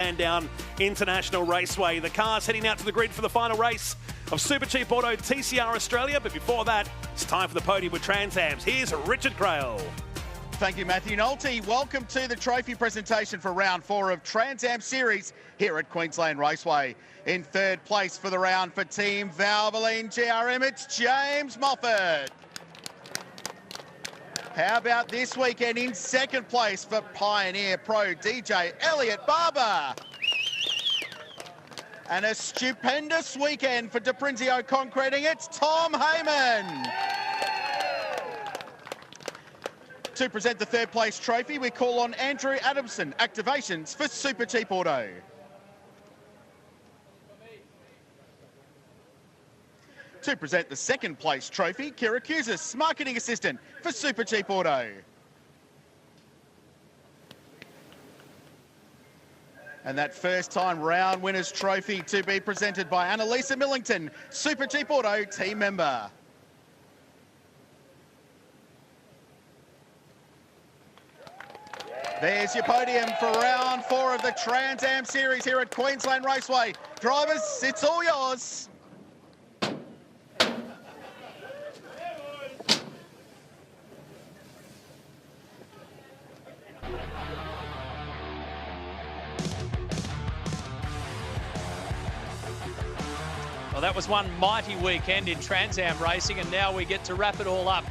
Sandown International Raceway. The cars heading out to the grid for the final race of Super Cheap Auto TCR Australia. But before that, it's time for the podium with Trans Ams. Here's Richard Crail. Thank you, Matthew Nolte. Welcome to the trophy presentation for round 4 of Trans Am Series here at Queensland Raceway. In third place for the round for Team Valvoline GRM, it's James Moffat. How about this weekend in second place for Pioneer Pro DJ Elliot Barber? And a stupendous weekend for DePrinzio Concreting, it's Tom Heyman. To present the third place trophy, we call on Andrew Adamson, Activations for Super Cheap Auto. To present the second place trophy, Kira Kuzis, Marketing Assistant for Super Cheap Auto. And that first time round winners trophy to be presented by Annalisa Millington, Super Cheap Auto team member. There's your podium for round 4 of the Trans Am Series here at Queensland Raceway. Drivers, it's all yours. Well, that was one mighty weekend in Trans Am racing, and now we get to wrap it all up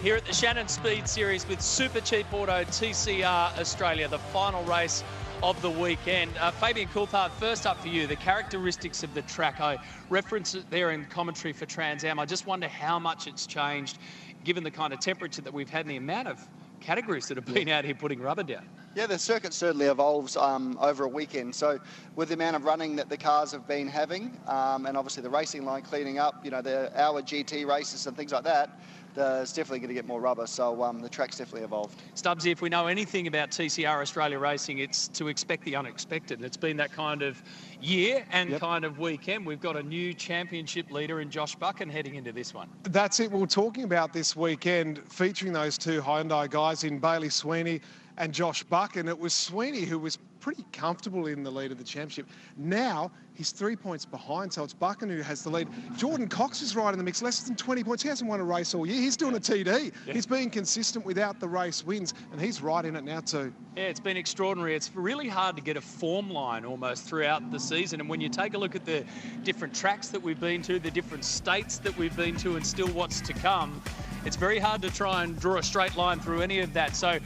here at the Shannon Speed Series with Super Cheap Auto TCR Australia, the final race of the weekend. Fabian Coulthard, first up for you, the characteristics of the track. I referenced it there in commentary for Trans Am. I just wonder how much it's changed given the kind of temperature that we've had and the amount of categories that have been out here putting rubber down. Yeah, the circuit certainly evolves over a weekend. So with the amount of running that the cars have been having, and obviously the racing line cleaning up, you know, the hour GT races and things like that, it's definitely going to get more rubber. So the track's definitely evolved. Stubbsy, if we know anything about TCR Australia racing, it's to expect the unexpected. And it's been that kind of year and kind of weekend. We've got a new championship leader in Josh Buchan heading into this one. That's it. We were talking about this weekend featuring those two Hyundai guys in Bailey Sweeney and Josh Buchan. It was Sweeney who was pretty comfortable in the lead of the championship. Now he's 3 points behind, so it's Buchan who has the lead. Jordan Cox is right in the mix, less than 20 points. He hasn't won a race all year. He's doing a TD. Yeah. He's being consistent without the race wins, and he's right in it now too. Yeah, it's been extraordinary. It's really hard to get a form line almost throughout the season, and when you take a look at the different tracks that we've been to, the different states that we've been to, and still what's to come, it's very hard to try and draw a straight line through any of that. So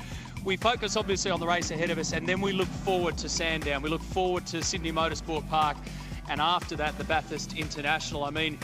we focus obviously on the race ahead of us, and then we look forward to Sandown. We look forward to Sydney Motorsport Park, and after that, the Bathurst International. I mean,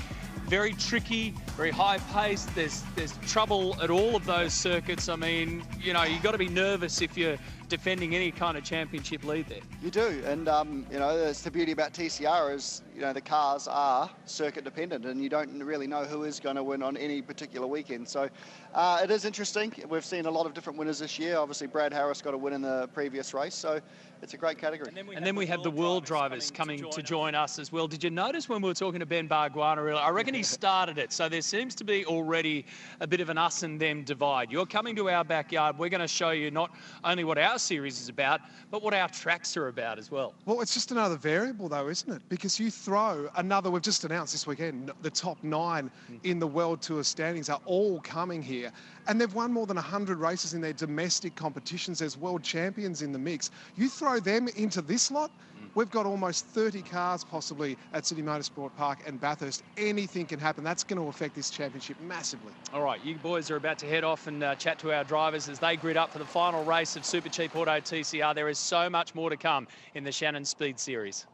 very tricky, very high paced. There's trouble at all of those circuits. I mean, you know, you've got to be nervous if you're defending any kind of championship lead there. You do, and you know, that's the beauty about TCR is, you know, the cars are circuit dependent, and you don't really know who is going to win on any particular weekend. So it is interesting. We've seen a lot of different winners this year. Obviously, Brad Harris got a win in the previous race, so it's a great category. And then we have the world drivers coming to join us as well. Did you notice when we were talking to Ben Barguana earlier? I reckon he started it, so there seems to be already a bit of an us and them divide. You're coming to our backyard. We're going to show you not only what our series is about, but what our tracks are about as well. Well, it's just another variable though, isn't it? Because you throw another, we've just announced this weekend, the top 9 in the World Tour standings are all coming here. And they've won more than 100 races in their domestic competitions. There's world champions in the mix. You throw them into this lot, we've got almost 30 cars possibly at Sydney Motorsport Park and Bathurst. Anything can happen. That's going to affect this championship massively. All right, you boys are about to head off and chat to our drivers as they grid up for the final race of Super Cheap Auto TCR. There is so much more to come in the Shannon Speed Series.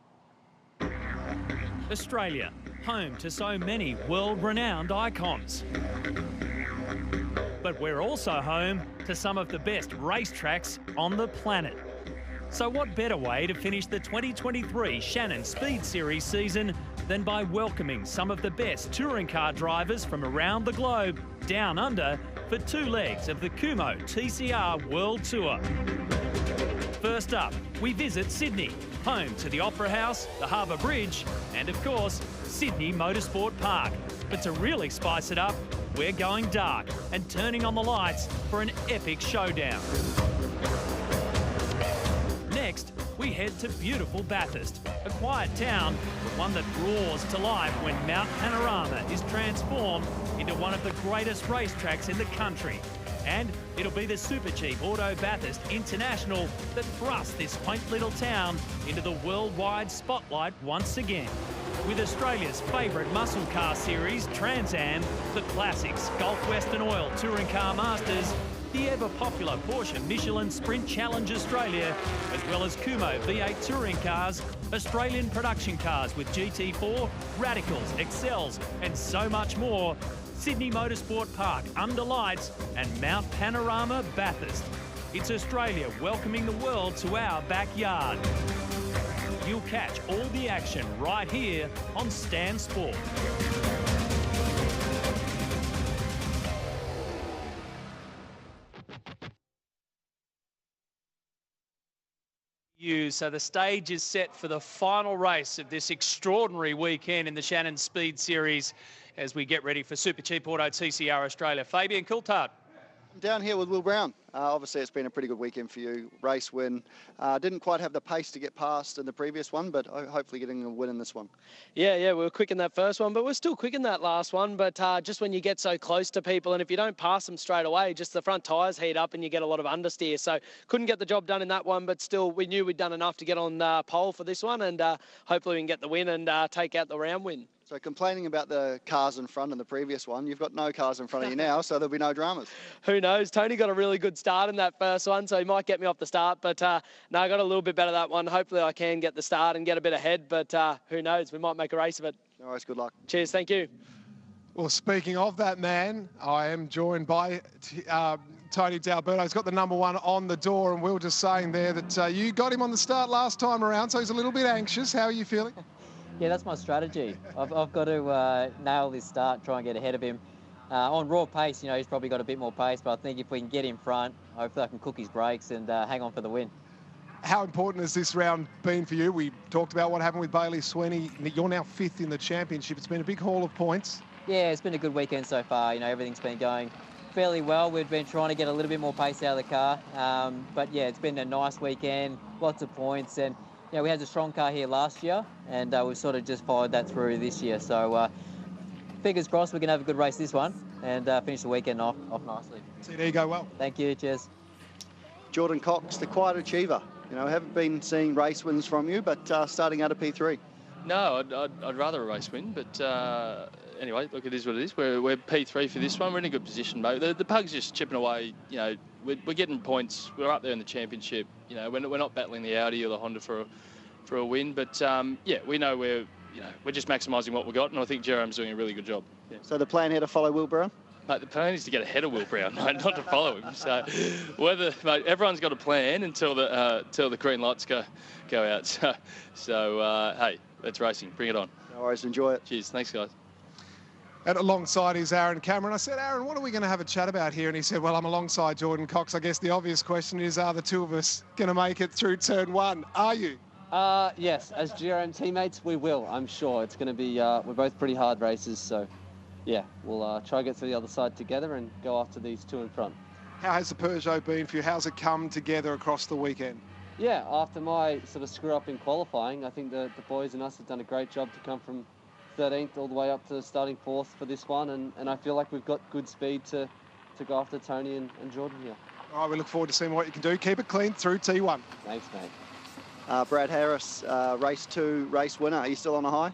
Australia, home to so many world-renowned icons. But we're also home to some of the best racetracks on the planet. So what better way to finish the 2023 Shannon Speed Series season than by welcoming some of the best touring car drivers from around the globe down under for 2 legs of the Kumo TCR World Tour. First up, we visit Sydney, home to the Opera House, the Harbour Bridge, and of course, Sydney Motorsport Park. But to really spice it up, we're going dark and turning on the lights for an epic showdown. Next, we head to beautiful Bathurst, a quiet town, but one that roars to life when Mount Panorama is transformed into one of the greatest racetracks in the country. And it'll be the Supercheap Auto Bathurst International that thrusts this quaint little town into the worldwide spotlight once again. With Australia's favourite muscle car series, Trans Am, the classics, Gulf Western Oil Touring Car Masters, the ever-popular Porsche Michelin Sprint Challenge Australia, as well as Kumho V8 touring cars, Australian production cars with GT4, Radicals, Excels and so much more, Sydney Motorsport Park under lights and Mount Panorama Bathurst. It's Australia welcoming the world to our backyard. You'll catch all the action right here on Stan Sport. So the stage is set for the final race of this extraordinary weekend in the Shannon Speed Series as we get ready for Supercheap Auto TCR Australia. Fabian Coulthard. I'm down here with Will Brown. Obviously, it's been a pretty good weekend for you. Race win. Didn't quite have the pace to get past in the previous one, but hopefully getting a win in this one. Yeah, we were quick in that first one, but we're still quick in that last one. But just when you get so close to people, and if you don't pass them straight away, just the front tyres heat up and you get a lot of understeer. So couldn't get the job done in that one, but still we knew we'd done enough to get on pole for this one, and hopefully we can get the win and take out the round win. So complaining about the cars in front in the previous one, you've got no cars in front of you now, so there'll be no dramas. Who knows? Tony got a really good start in that first one, so he might get me off the start. But no, I got a little bit better that one. Hopefully I can get the start and get a bit ahead, but who knows? We might make a race of it. No worries, good luck. Cheers, thank you. Well, speaking of that man, I am joined by Tony D'Alberto. He's got the number one on the door, and Will just saying there that you got him on the start last time around, so he's a little bit anxious. How are you feeling? Yeah, that's my strategy. I've got to nail this start, try and get ahead of him. On raw pace, he's probably got a bit more pace, but I think if we can get in front, hopefully I can cook his brakes and hang on for the win. How important has this round been for you? We talked about what happened with Bailey Sweeney. You're now 5th in the championship. It's been a big haul of points. Yeah, it's been a good weekend so far. Everything's been going fairly well. We've been trying to get a little bit more pace out of the car. But yeah, it's been a nice weekend, lots of points. And we had a strong car here last year, and we've sort of just followed that through this year. So fingers crossed we can have a good race this one and finish the weekend off nicely. See, there you go well. Thank you, cheers. Jordan Cox, the quiet achiever. I haven't been seeing race wins from you, but starting out of P3. No, I'd rather a race win, but anyway, look, it is what it is. We're P3 for this one. We're in a good position, mate. The Pug's just chipping away. We're getting points. We're up there in the championship. We're not battling the Audi or the Honda for a win, but yeah, we know we're just maximising what we got, and I think Jerome's doing a really good job. Yeah. So the plan here to follow Will Brown? Mate, the plan is to get ahead of Will Brown, mate, not to follow him. So mate, everyone's got a plan until the green lights go out. So hey, let's racing. Bring it on. No worries, enjoy it. Cheers. Thanks, guys. And alongside is Aaron Cameron. I said, Aaron, what are we going to have a chat about here? And he said, well, I'm alongside Jordan Cox. I guess the obvious question is, are the two of us going to make it through turn one? Are you? Yes, as Jerome teammates, we will, I'm sure. It's going to be, we're both pretty hard races, so yeah, we'll try to get to the other side together and go after these two in front. How has the Peugeot been for you? How's it come together across the weekend? Yeah, after my sort of screw up in qualifying, I think the boys and us have done a great job to come from 13th all the way up to starting 4th for this one, and I feel like we've got good speed to go after Tony and Jordan here. All right, we look forward to seeing what you can do. Keep it clean through T1. Thanks, mate. Brad Harris, race 2 race winner. Are you still on a high?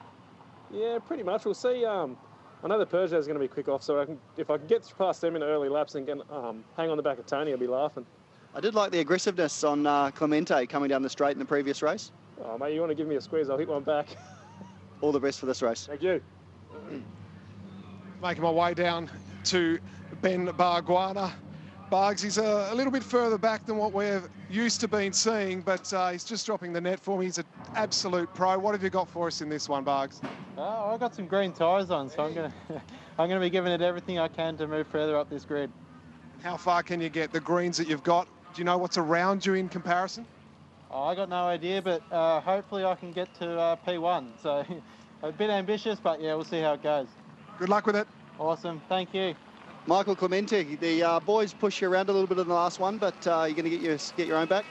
Yeah, pretty much. We'll see. I know the Peugeot is going to be quick off, so if I can get past them in early laps and hang on the back of Tony, I'll be laughing. I did like the aggressiveness on Clemente coming down the straight in the previous race. Oh, mate, you want to give me a squeeze, I'll hit one back. All the best for this race. Thank you. Making my way down to Ben Barguana. Bargs, he's a little bit further back than what we're used to been seeing, but he's just dropping the net for me. He's an absolute pro. What have you got for us in this one, Bargs? I've got some green tyres on, so I'm gonna be giving it everything I can to move further up this grid. How far can you get? The greens that you've got, do you know what's around you in comparison? I got no idea, but hopefully I can get to P1. So a bit ambitious, but yeah, we'll see how it goes. Good luck with it. Awesome, thank you. Michael Clemente, the boys push you around a little bit in the last one, but you're going to get your own back?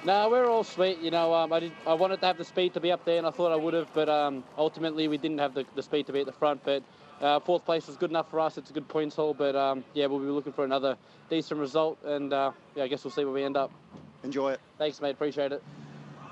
No, we're all sweet. You know, I wanted to have the speed to be up there, and I thought I would have, but ultimately we didn't have the speed to be at the front. But fourth place was good enough for us. It's a good points haul, but yeah, we'll be looking for another decent result, and yeah, I guess we'll see where we end up. Enjoy it. Thanks, mate. Appreciate it.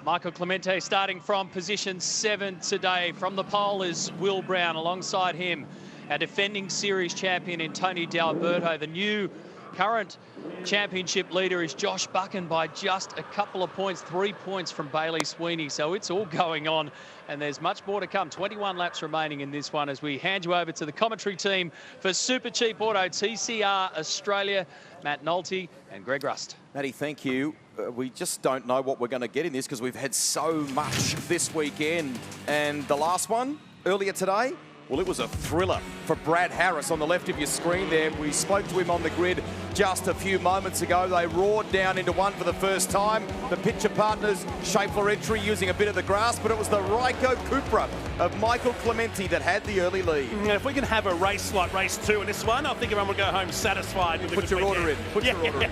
Michael Clemente starting from position 7 today. From the pole is Will Brown. Alongside him, our defending series champion in Tony D'Alberto. The new current championship leader is Josh Buchan by just a couple of points, 3 points from Bailey Sweeney. So it's all going on, and there's much more to come. 21 laps remaining in this one as we hand you over to the commentary team for Super Cheap Auto TCR Australia, Matt Nolte and Greg Rust. Matty, thank you. We just don't know what we're going to get in this because we've had so much this weekend. And the last one, earlier today, well, it was a thriller for Brad Harris on the left of your screen there. We spoke to him on the grid just a few moments ago. They roared down into one for the first time. The picture partners, Schaeffler entry using a bit of the grass, but it was the Ryco Cupra of Michael Clemente that had the early lead. If we can have a race like race 2 in this one, I think everyone will go home satisfied. With Put your order in. Put your order in.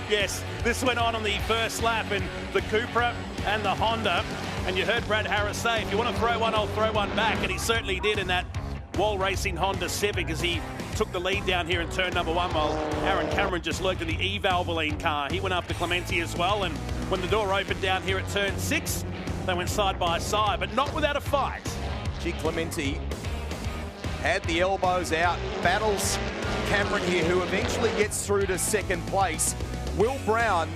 Yes, this went on the first lap in the Cupra and the Honda. And you heard Brad Harris say, if you want to throw one, I'll throw one back. And he certainly did in that Wall Racing Honda Civic as he took the lead down here in turn number 1 while Aaron Cameron just lurked in the E-Valvoline car. He went after Clemente as well. And when the door opened down here at turn 6, they went side by side, but not without a fight. G. Clemente had the elbows out, battles Cameron here, who eventually gets through to second place. Will Brown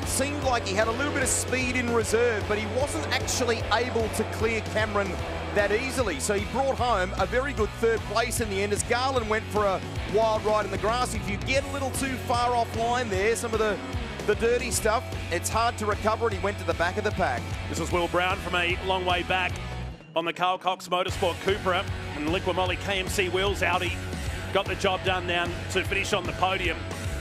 seemed like he had a little bit of speed in reserve, but he wasn't actually able to clear Cameron that easily. So he brought home a very good third place in the end as Garland went for a wild ride in the grass. If you get a little too far offline there, some of the dirty stuff, it's hard to recover, and he went to the back of the pack. This was Will Brown from a long way back on the Carl Cox Motorsport Cupra and Liquimolli KMC wheels out. He got the job done down to finish on the podium.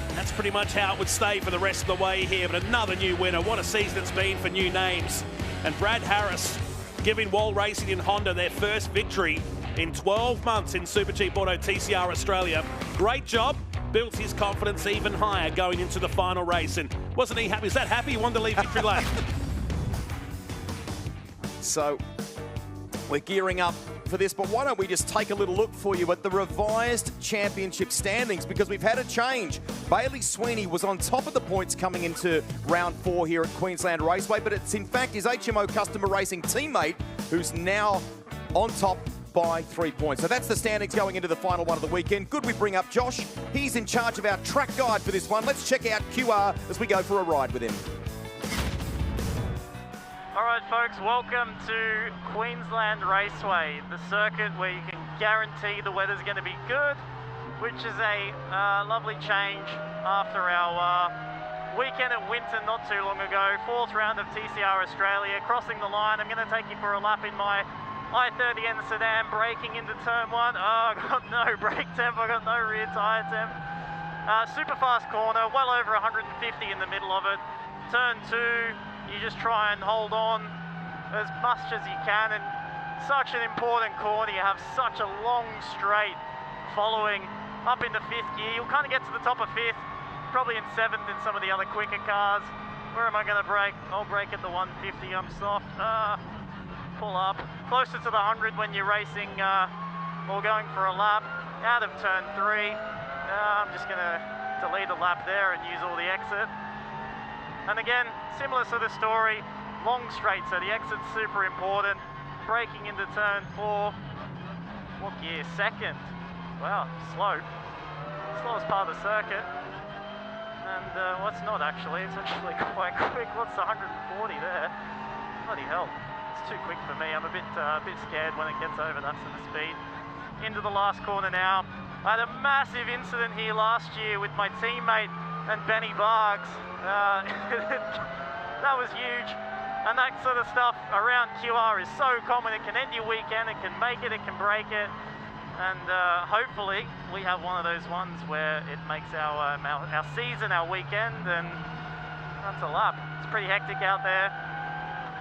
That's pretty much how it would stay for the rest of the way here, but another new winner. What a season it's been for new names. And Brad Harris giving Wall Racing and Honda their first victory in 12 months in Super Cheap Auto TCR Australia. Great job, built his confidence even higher going into the final race. And wasn't he happy? Was that happy? He wanted to leave victory lane. So we're gearing up for this, but why don't we just take a little look for you at the revised championship standings, because we've had a change. Bailey Sweeney was on top of the points coming into round 4 here at Queensland Raceway, but it's in fact his HMO Customer Racing teammate who's now on top by 3 points. So that's the standings going into the final one of the weekend. Good we bring up Josh. He's in charge of our track guide for this one. Let's check out QR as we go for a ride with him. All right, folks, welcome to Queensland Raceway, the circuit where you can guarantee the weather's going to be good, which is a lovely change after our weekend at Winton not too long ago. 4th round of TCR Australia, crossing the line. I'm going to take you for a lap in my i30N sedan, braking into turn 1. Oh, I got no brake temp, I got no rear tyre temp. Super fast corner, well over 150 in the middle of it. Turn 2. You just try and hold on as much as you can, and such an important corner. You have such a long straight following up into 5th gear. You'll kind of get to the top of 5th, probably in 7th in some of the other quicker cars. Where am I going to brake? I'll brake at the 150. I'm soft. Pull up. Closer to the 100 when you're racing or going for a lap. Out of turn 3. I'm just going to delete a lap there and use all the exit. And again, similar sort of story, long straight, so the exit's super important. Braking into turn 4. What gear? 2nd. Wow, slow. Slowest part of the circuit. And what's not actually, it's actually quite quick. What's the 140 there? Bloody hell, it's too quick for me. I'm a bit scared when it gets over that sort of speed. Into the last corner now. I had a massive incident here last year with my teammate and Benny Bargs. That was huge, and that sort of stuff around QR is so common. It can end your weekend, it can make it, it can break it, and hopefully we have one of those ones where it makes our season, our weekend, and that's a lap. It's pretty hectic out there,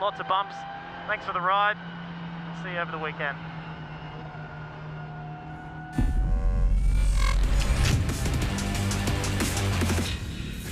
lots of bumps. Thanks for the ride. See you over the weekend.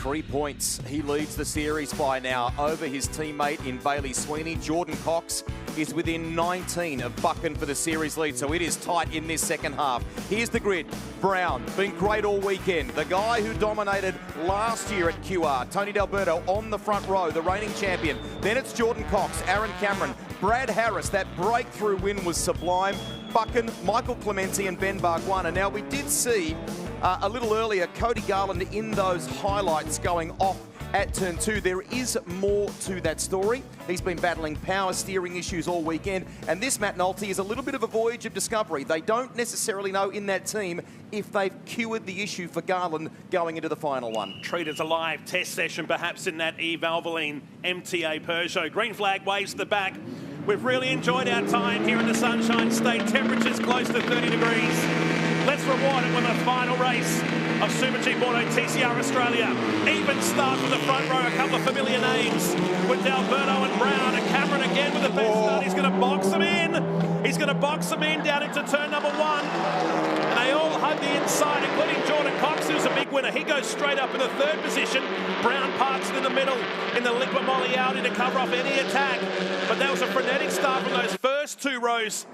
3 points. He leads the series by now over his teammate in Bailey Sweeney. Jordan Cox is within 19 of Buchan for the series lead, so it is tight in this second half. Here's the grid. Brown, been great all weekend. The guy who dominated last year at QR, Tony D'Alberto on the front row, the reigning champion. Then it's Jordan Cox, Aaron Cameron, Brad Harris. That breakthrough win was sublime. Buchan, Michael Clementi and Ben Barguana. Now, we did see a little earlier Cody Garland in those highlights going off at turn 2. There is more to that story. He's been battling power steering issues all weekend, and this, Matt Nolte, is a little bit of a voyage of discovery. They don't necessarily know in that team if they've cured the issue for Garland going into the final one. Treat as a live test session, perhaps, in that E. Valvoline MTA Peugeot. Green flag waves to the back. We've really enjoyed our time here in the Sunshine State. Temperatures close to 30 degrees. Let's reward it with a final race of Super G Auto TCR Australia. Even start with the front row, a couple of familiar names with D'Alberto and Brown, and Cameron again with the best start. He's going to box them in. He's going to box them in down into turn number 1. And they all hug the inside, including Jordan Cox, who's a big winner. He goes straight up in the 3rd position. Brown parks it in the middle in the Liquid Molly Audi to cover off any attack. But that was a frenetic start from those first 2 rows,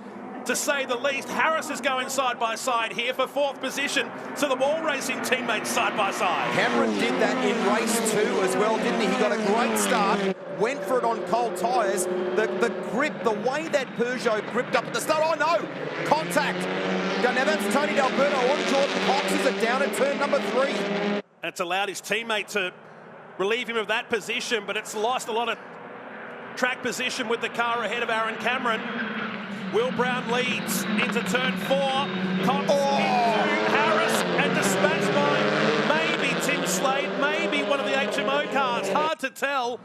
to say the least. Harris is going side by side here for 4th position. So the wall racing teammates side by side. Cameron did that in race 2 as well, didn't he? He got a great start, went for it on cold tyres. The grip, the way that Peugeot gripped up at the start. Oh no, contact. Now that's Tony D'Alberto on Jordan Cox as it down at turn number 3. It's allowed his teammate to relieve him of that position, but it's lost a lot of track position with the car ahead of Aaron Cameron. Will Brown leads into turn 4. Cox into Harris and dispatched by maybe Tim Slade, maybe one of the HMO cars. Hard to tell.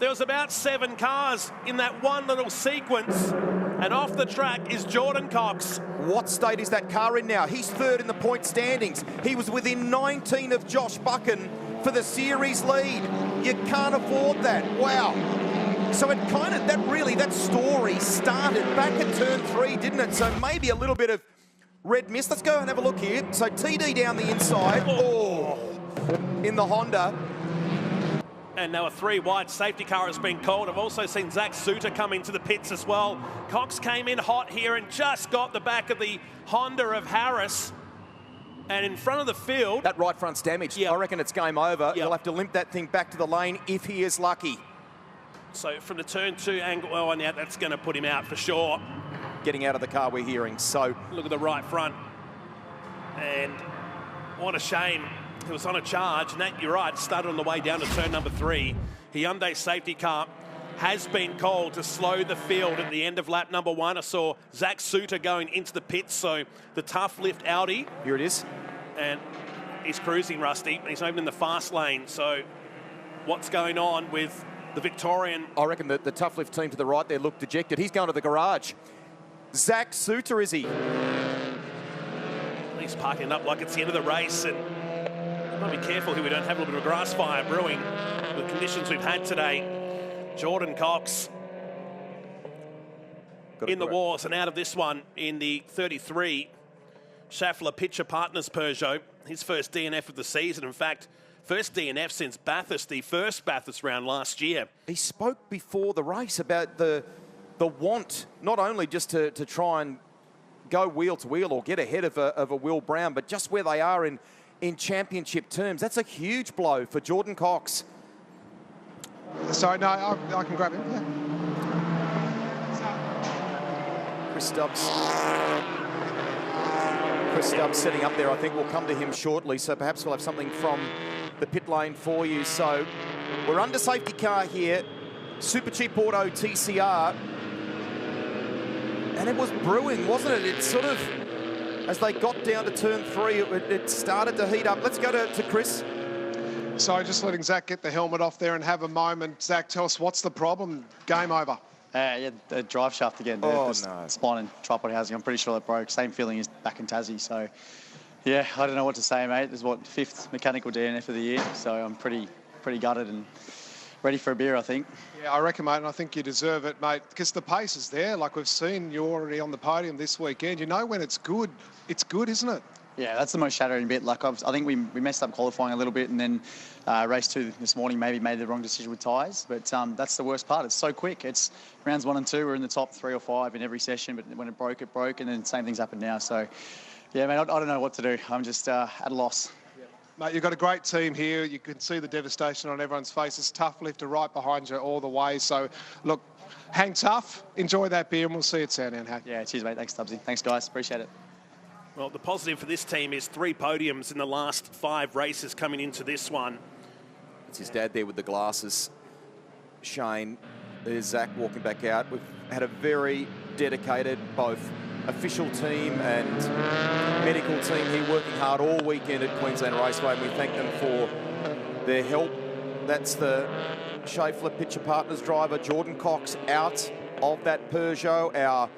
There was about 7 cars in that one little sequence. And off the track is Jordan Cox. What state is that car in now? He's 3rd in the point standings. He was within 19 of Josh Buchan for the series lead. You can't afford that. Wow. So it kind of, that story started back at turn 3, didn't it? So maybe a little bit of red mist. Let's go and have a look here. So TD down the inside. Oh, in the Honda. And now a 3 wide safety car has been called. I've also seen Zach Suter come into the pits as well. Cox came in hot here and just got the back of the Honda of Harris. And in front of the field... That right front's damaged. Yeah. I reckon it's game over. He'll have to limp that thing back to the lane if he is lucky. So from the turn 2 angle, oh, and yeah, that's going to put him out for sure. Getting out of the car, we're hearing. So look at the right front. And what a shame. It was on a charge, and that, you're right, started on the way down to turn number 3. Hyundai safety car has been called to slow the field at the end of lap number 1. I saw Zach Suter going into the pits, so the tough lift Audi. Here it is. And he's cruising, Rusty, and he's over in the fast lane. So what's going on with the Victorian? I reckon that the tough lift team to the right there looked dejected. He's going to the garage. Zach Suter, is he? He's parking up like it's the end of the race, and might be careful here we don't have a little bit of a grass fire brewing with the conditions we've had today. Jordan Cox in the wars and out of this one in the 33 Schaeffler Pitcher Partners Peugeot. His first DNF of the season. In fact, first DNF since Bathurst, the first Bathurst round last year. He spoke before the race about the want, not only just to try and go wheel to wheel or get ahead of a Will Brown, but just where they are in championship terms. That's a huge blow for Jordan Cox. Sorry, no, I can grab him. Yeah. Chris Stubbs setting up there. I think we'll come to him shortly, so perhaps we'll have something from the pit lane for you. So we're under safety car here. Super Cheap Auto TCR. And it was brewing, wasn't it? It sort of, as they got down to turn 3, it started to heat up. Let's go to Chris. So just letting Zach get the helmet off there and have a moment. Zach, tell us, what's the problem? Game over. Yeah, the drive shaft again. Oh, no. Spine and tripod housing. I'm pretty sure that broke. Same feeling as back in Tassie. So, yeah, I don't know what to say, mate. This is what 5th mechanical DNF of the year. So I'm pretty gutted and ready for a beer, I think. Yeah, I reckon, mate, and I think you deserve it, mate, because the pace is there. Like we've seen, you're already on the podium this weekend. You know when it's good, isn't it? Yeah, that's the most shattering bit. Like I think we messed up qualifying a little bit, and then race 2 this morning maybe made the wrong decision with tyres. But that's the worst part. It's so quick. It's rounds 1 and 2. We're in the top 3 or 5 in every session. But when it broke, and then same things happen now. So, yeah, man, I don't know what to do. I'm just at a loss. Mate, you've got a great team here. You can see the devastation on everyone's faces. Tough lifter right behind you all the way. So, look, hang tough. Enjoy that beer, and we'll see you at Sandown. Hey? Yeah, cheers, mate. Thanks, Tubbsy. Thanks, guys. Appreciate it. Well, the positive for this team is 3 podiums in the last 5 races coming into this one. It's his dad there with the glasses. Shane, there's Zach walking back out. We've had a very dedicated, both official team and medical team here working hard all weekend at Queensland Raceway, and we thank them for their help. That's the Schaeffler Picture Partners driver, Jordan Cox, out of that Peugeot, our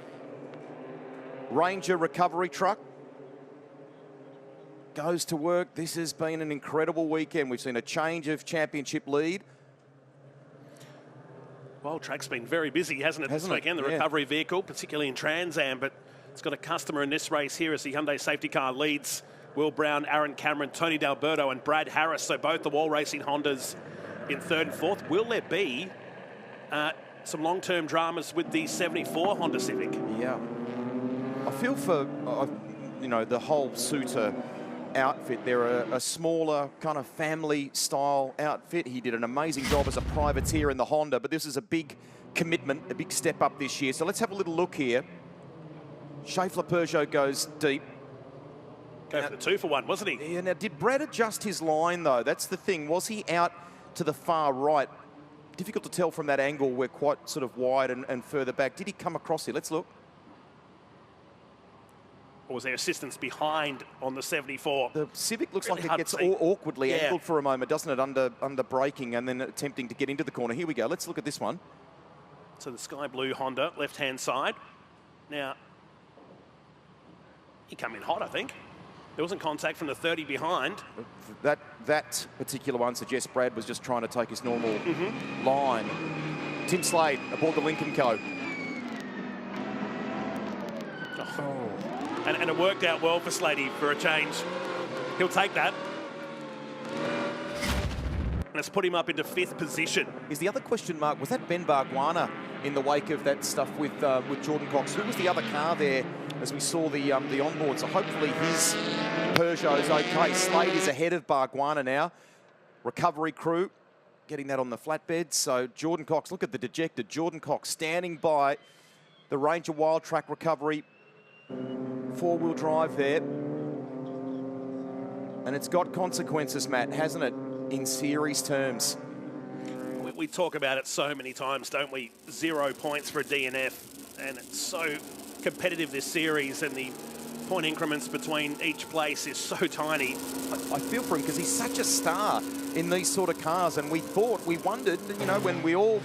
Ranger recovery truck. Goes to work. This has been an incredible weekend. We've seen a change of championship lead. Well, track's been very busy, hasn't it, this weekend? The recovery vehicle, particularly in Trans Am, but it's got a customer in this race here as the Hyundai safety car leads. Will Brown, Aaron Cameron, Tony D'Alberto and Brad Harris. So both the Wall Racing Hondas in 3rd and 4th. Will there be some long-term dramas with the 74 Honda Civic? Yeah. I feel for, the whole Suter outfit. They're a smaller kind of family style outfit. He did an amazing job as a privateer in the Honda, but this is a big commitment, a big step up this year. So let's have a little look here. Schaeffler Peugeot goes deep. Go for the 2 for 1, wasn't he? Yeah, now did Brad adjust his line though? That's the thing. Was he out to the far right? Difficult to tell from that angle. We're quite sort of wide and further back. Did he come across here? Let's look. Or was there assistance behind on the 74? The Civic looks really like it gets awkwardly angled for a moment, doesn't it, under braking and then attempting to get into the corner. Here we go. Let's look at this one. So the sky blue Honda, left-hand side. Now, he came in hot, I think. There wasn't contact from the 30 behind. That particular one suggests Brad was just trying to take his normal line. Tim Slade aboard the Lincoln Co. Oh. And it worked out well for Slady for a change. He'll take that. And it's put him up into 5th position. Is the other question mark, was that Ben Bargwanna in the wake of that stuff with Jordan Cox? Who was the other car there as we saw the onboard? So hopefully his Peugeot is okay. Slade is ahead of Bargwanna now. Recovery crew getting that on the flatbed. So Jordan Cox, look at the dejected Jordan Cox standing by the Ranger Wild Track recovery. 4-wheel drive there. And it's got consequences, Matt, hasn't it, in series terms? We talk about it so many times, don't we? 0 points for a DNF. And it's so competitive, this series, and the point increments between each place is so tiny. I feel for him because he's such a star in these sort of cars. And we wondered, when we all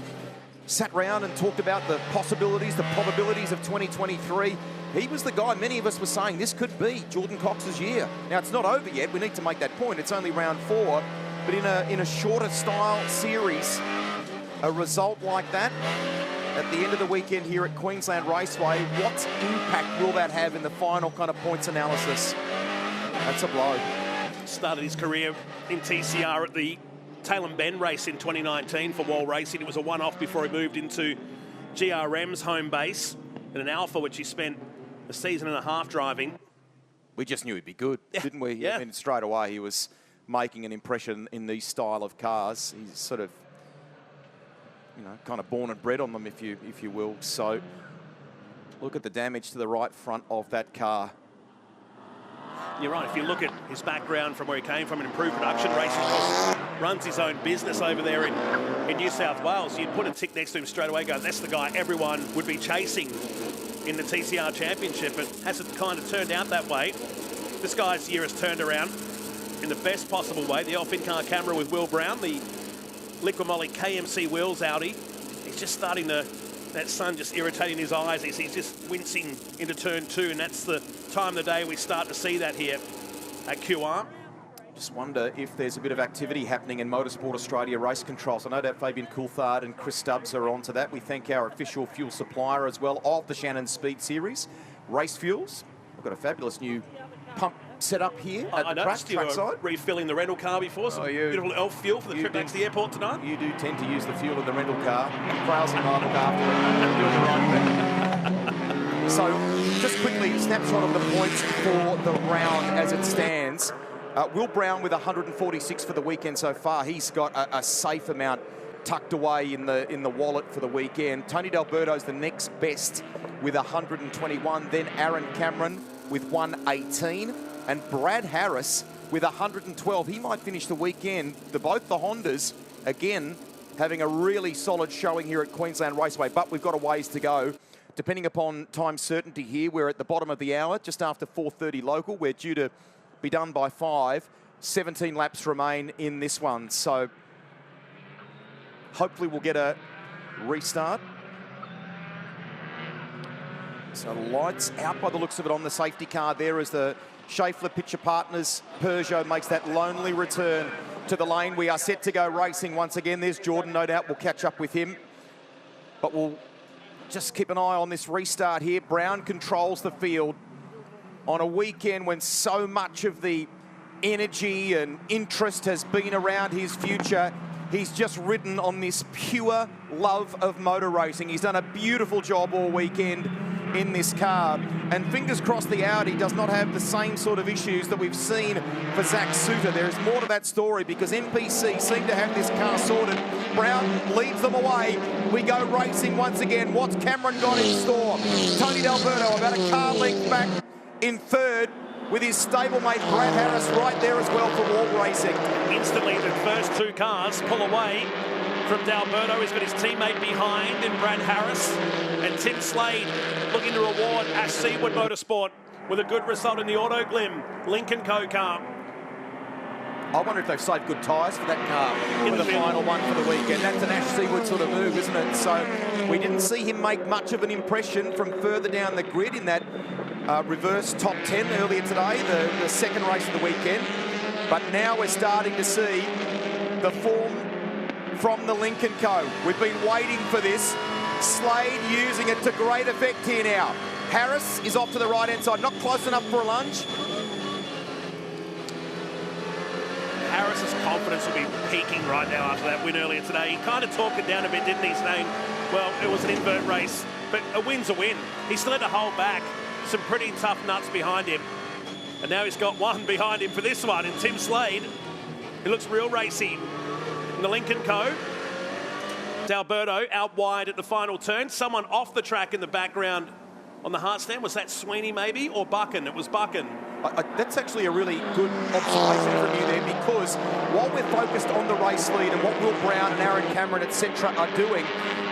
sat around and talked about the possibilities, the probabilities of 2023, he was the guy many of us were saying this could be Jordan Cox's year. Now, it's not over yet. We need to make that point. It's only round 4. But in a shorter style series, a result like that at the end of the weekend here at Queensland Raceway, what impact will that have in the final kind of points analysis? That's a blow. Started his career in TCR at the Tailem Bend race in 2019 for Wall Racing. It was a one-off before he moved into GRM's home base in an Alpha, which he spent a season and a half driving. We just knew he'd be good, didn't we? Yeah. I mean, straight away he was making an impression in these style of cars. He's sort of, kind of born and bred on them, if you will. So look at the damage to the right front of that car. You're right. If you look at his background from where he came from, an improved production racing, runs his own business over there in New South Wales. You'd put a tick next to him straight away, go, that's the guy everyone would be chasing in the TCR Championship. But hasn't kind of turned out that way. This guy's year has turned around in the best possible way. The off-in-car camera with Will Brown, the Liqui Moly KMC wheels Audi. He's just starting to, that sun just irritating his eyes. He's just wincing into turn 2, and that's the time of the day we start to see that here at QR. Just wonder if there's a bit of activity happening in Motorsport Australia race controls. I know that Fabian Coulthard and Chris Stubbs are onto that. We thank our official fuel supplier as well of the Shannon Speed Series, Race Fuels. We've got a fabulous new pump set up here at I the noticed you were trackside? refilling the rental car before. Some beautiful elf fuel for the trip back to the airport tonight. You do tend to use the fuel in the rental car. Frails and I look after it. Doing the right thing. So, just quickly, snapshot of the points for the round as it stands. Will Brown with 146 for the weekend so far. He's got a safe amount tucked away in the wallet for the weekend. Tony D'Alberto's the next best with 121. Then Aaron Cameron with 118. And Brad Harris with 112. He might finish the weekend. Both the Hondas, again, having a really solid showing here at Queensland Raceway. But we've got a ways to go. Depending upon time certainty here, we're at the bottom of the hour, just after 4:30 local. We're due to be done by 5. 17 laps remain in this one. So hopefully we'll get a restart. So lights out by the looks of it on the safety car there as the Schaeffler Picture Partners Peugeot makes that lonely return to the lane. We are set to go racing once again. There's Jordan, no doubt we'll catch up with him. But we'll just keep an eye on this restart here. Brown controls the field on a weekend when so much of the energy and interest has been around his future. He's just ridden on this pure love of motor racing. He's done a beautiful job all weekend in this car. And fingers crossed the Audi does not have the same sort of issues that we've seen for Zach Suter. There is more to that story because NPC seem to have this car sorted. Brown leads them away. We go racing once again. What's Cameron got in store? Tony D'Alberto about a car length back in third with his stablemate Brad Harris right there as well for Wall Racing. Instantly, the first two cars pull away from D'Alberto. He's got his teammate behind in Brad Harris. And Tim Slade looking to reward Ash Seawood Motorsport with a good result in the Auto Glim Lincoln Co car. I wonder if they've saved good tyres for that car in the final one for the weekend. That's an Ash Seawood sort of move, isn't it? So we didn't see him make much of an impression from further down the grid in that reverse top 10 earlier today, the second race of the weekend. But now we're starting to see the form from the Lincoln Co. We've been waiting for this. Slade using it to great effect here now. Harris is off to the right-hand side, not close enough for a lunge. Harris's confidence will be peaking right now after that win earlier today. He kind of talked it down a bit, didn't he, saying, well, it was an invert race, but a win's a win. He still had to hold back. Some pretty tough nuts behind him. And now he's got one behind him for this one, and Tim Slade, who looks real racy in the Lincoln Co. D'Alberto out wide at the final turn. Someone off the track in the background on the hard stand. Was that Sweeney maybe, or Buchan? It was Buchan. That's actually a really good observation from you there, because while we're focused on the race lead and what Will Brown and Aaron Cameron, etc. are doing,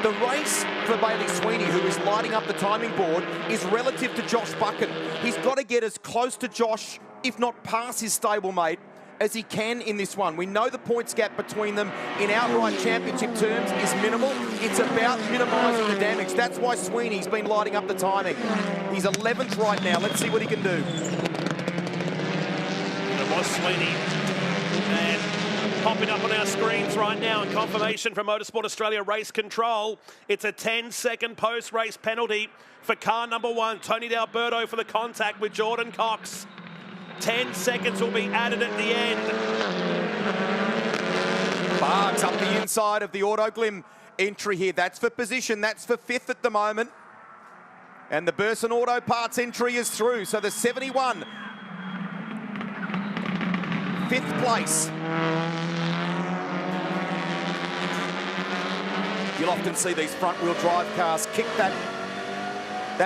the race for Bailey Sweeney, who is lighting up the timing board, is relative to Josh Buchan. He's got to get as close to Josh, if not past his stablemate, as he can in this one. We know the points gap between them in outright championship terms is minimal. It's about minimising the damage. That's why Sweeney's been lighting up the timing. He's 11th right now. Let's see what he can do. It was Sweeney. And popping up on our screens right now, and confirmation from Motorsport Australia Race Control. It's a 10-second post-race penalty for car number 1, Tony D'Alberto, for the contact with Jordan Cox. 10 seconds will be added at the end. Barks up the inside of the Auto Glim entry here. That's for position. That's for 5th at the moment. And the Burson Auto Parts entry is through. So the 71, 5th place. You'll often see these front-wheel drive cars kick that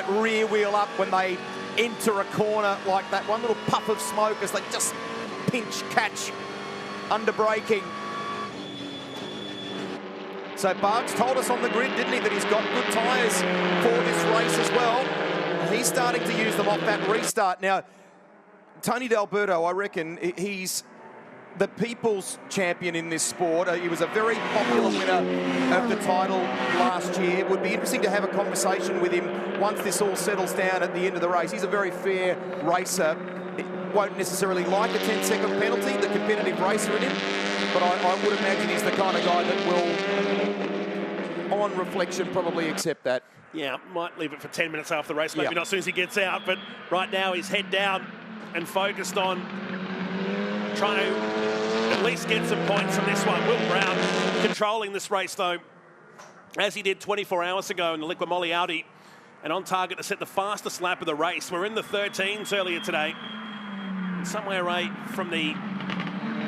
rear wheel up when they enter a corner like that. One little puff of smoke as they just pinch, catch, under braking. So Barks told us on the grid, didn't he, that he's got good tyres for this race as well. He's starting to use them off that restart. Now, Tony D'Alberto, I reckon he's the people's champion in this sport. He was a very popular winner of the title last year. It would be interesting to have a conversation with him once this all settles down at the end of the race. He's a very fair racer. It won't necessarily like a 10-second penalty, the competitive racer in him, but I would imagine he's the kind of guy that will, on reflection, probably accept that. Yeah, might leave it for 10 minutes after the race, maybe Yeah. not as soon as he gets out, but right now he's head down and focused on trying to at least get some points from this one. Will Brown controlling this race, though, as he did 24 hours ago in the Liqui Audi, and on target to set the fastest lap of the race. We're in the 13s earlier today, somewhere right from the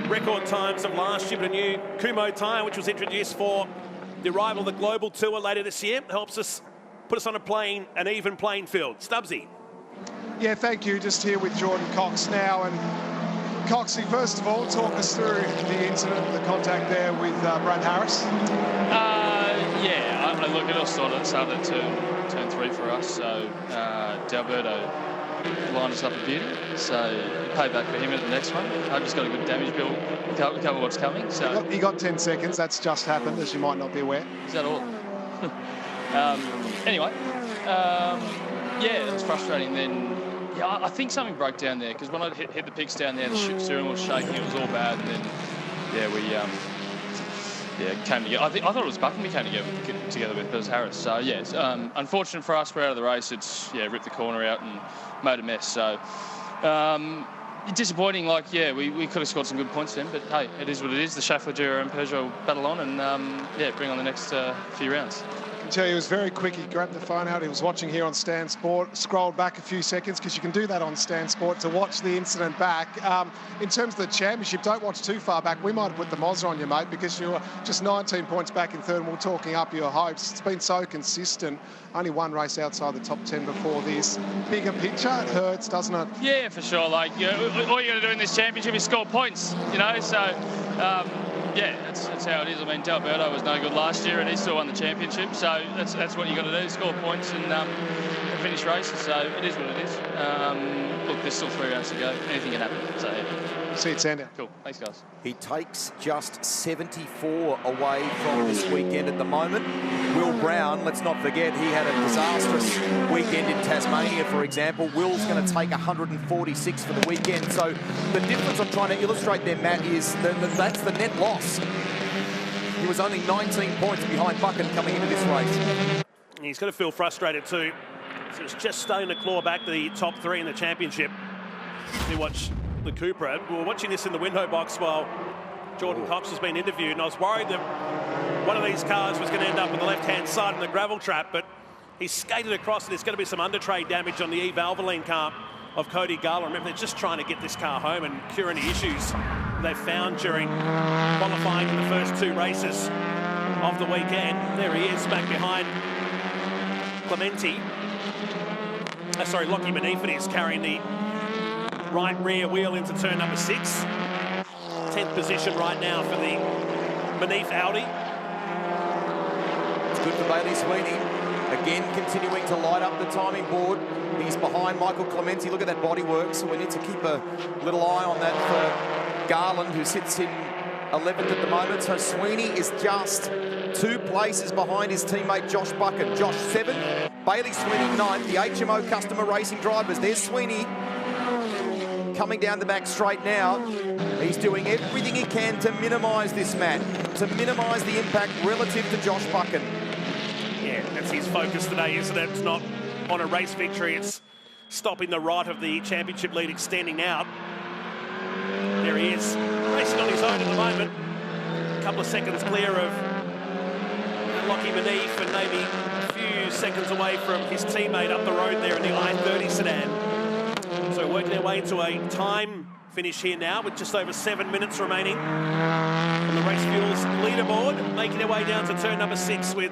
record times of last year, but a new Kumo tyre, which was introduced for the arrival of the Global Tour later this year, helps us put us on an even playing field. Stubbsy. Yeah, thank you. Just here with Jordan Cox now. And Coxie, first of all, talk us through the incident, the contact there with Brad Harris. Yeah, look, it all started at turn 3 for us. So D'Alberto lined us up a bit. So we paid back for him at the next one. I've just got a good damage bill to cover what's coming. So He got 10 seconds. That's just happened, as you might not be aware. Is that all? Anyway, yeah, it was frustrating then. Yeah, I think something broke down there, because when I hit the picks down there, the steering wheel was shaking, it was all bad, and then, yeah, we came together. I thought it was Buchan we came together with, but it was Harris. So, yeah, it's, unfortunate for us, we're out of the race. It's, yeah, ripped the corner out and made a mess. So, disappointing, like, yeah, we could have scored some good points then, but, hey, it is what it is. The Schaeffler and Peugeot battle on and, yeah, bring on the next few rounds. I tell you, he was very quick. He grabbed the phone out. He was watching here on Stan Sport, scrolled back a few seconds, because you can do that on Stan Sport to watch the incident back. In terms of the championship, don't watch too far back. We might have put the Mazda on you, mate, because you were just 19 points back in third, and we're talking up your hopes. It's been so consistent. Only one race outside the top 10 before this. Bigger picture, it hurts, doesn't it? Yeah, for sure. Like, you know, all you got to do in this championship is score points, you know, so... yeah, that's how it is. I mean, D'Alberto was no good last year, and he still won the championship. So that's what you got to do: score points and finish races. So it is what it is. Look, there's still 3 rounds to go. Anything can happen. So yeah. See you, Sander. Cool. Thanks, guys. He takes just 74 away from this weekend at the moment. Will Brown, let's not forget, he had a disastrous weekend in Tasmania, for example. Will's going to take 146 for the weekend. So the difference I'm trying to illustrate there, Matt, is that's the net loss. He was only 19 points behind Buchan coming into this race. He's going to feel frustrated too. So it's just starting to claw back the top 3 in the championship. We watch the Cupra. We were watching this in the window box while Jordan Cox has been interviewed, and I was worried that one of these cars was going to end up on the left-hand side in the gravel trap, but he skated across, and there's going to be some under-trade damage on the E-Valvoline car of Cody Garland. Remember, they're just trying to get this car home and cure any issues they found during qualifying in the first 2 races of the weekend. There he is, back behind Clementi. Lockie Benifit is carrying the right rear wheel into turn number 6. 10th position right now for the Benif Audi. It's good for Bailey Sweeney. Again, continuing to light up the timing board. He's behind Michael Clementi. Look at that bodywork, so we need to keep a little eye on that for Garland, who sits in 11th at the moment. So Sweeney is just 2 places behind his teammate Josh Buchan. Josh 7th, Bailey Sweeney 9th. The HMO customer racing drivers. There's Sweeney coming down the back straight now. He's doing everything he can to minimise this, Matt, to minimise the impact relative to Josh Buchan. Yeah, that's his focus today, isn't it? It's not on a race victory, it's stopping the right of the championship lead extending out. There he is, racing on his own at the moment. A couple of seconds clear of Lockie Benif, and maybe a few seconds away from his teammate up the road there in the I-30 sedan. So working their way into a time finish here now with just over 7 minutes remaining on the Race Fuels leaderboard, making their way down to turn number 6 with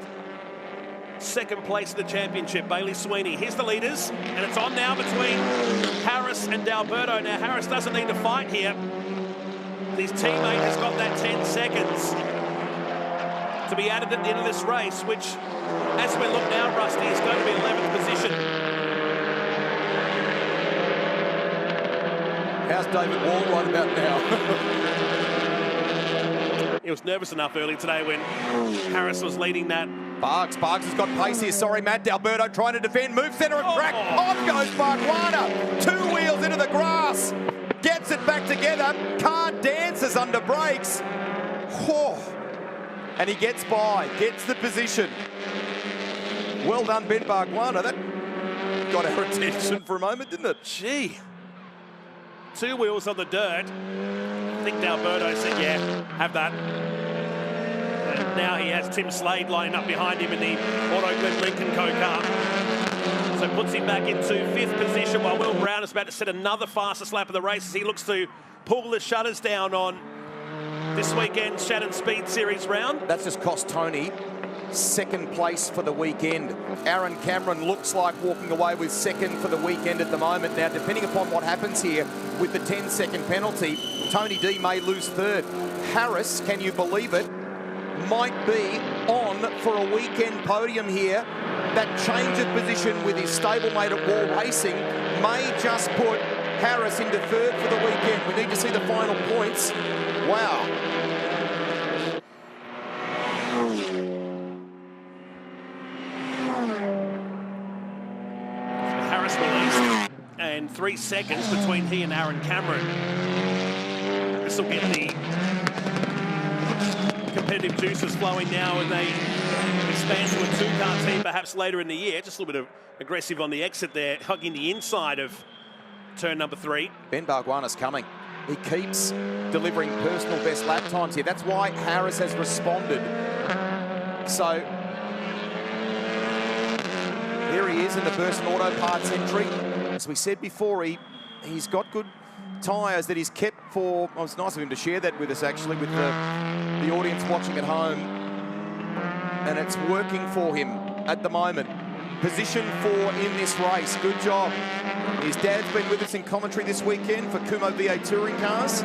2nd place in the championship, Bailey Sweeney. Here's the leaders, and it's on now between Harris and D'Alberto. Now, Harris doesn't need to fight here. His teammate has got that 10 seconds to be added at the end of this race, which, as we look now, Rusty, is going to be 11th position. How's David Wall right about now? He was nervous enough early today when Harris was leading that. Barks has got pace here. Sorry, Matt. D'Alberto trying to defend. Move centre of track. Off goes Barguana. 2 wheels into the grass. Gets it back together. Car dances under brakes. Oh. And he gets by. Gets the position. Well done, Ben Barguana. That got our attention for a moment, didn't it? Gee. 2 wheels on the dirt. I think D'Alberto said, yeah, have that. And now he has Tim Slade lining up behind him in the Auto Glen Lincoln Co-Car. So puts him back into 5th position while Will Brown is about to set another fastest lap of the race as he looks to pull the shutters down on this weekend's Shannon Speed Series round. That's just cost Tony 2nd place for the weekend. Aaron Cameron looks like walking away with 2nd for the weekend at the moment. Now, depending upon what happens here with the 10-second penalty, Tony D may lose 3rd. Harris, can you believe it, might be on for a weekend podium here. That change of position with his stablemate at Wall Racing may just put Harris into 3rd for the weekend. We need to see the final points. Wow. Harris released, and 3 seconds between he and Aaron Cameron. This will get the competitive juices flowing now, and they expand to a 2-car team perhaps later in the year. Just a little bit of aggressive on the exit there, hugging the inside of turn number 3. Ben Barguana's coming. He keeps delivering personal best lap times here. That's why Harris has responded. So here he is in the Burson Auto Parts entry. As we said before, he's got good tyres that he's kept for... Well, it's nice of him to share that with us, actually, with the audience watching at home. And it's working for him at the moment. Position 4 in this race. Good job. His dad's been with us in commentary this weekend for Kumo VA Touring Cars.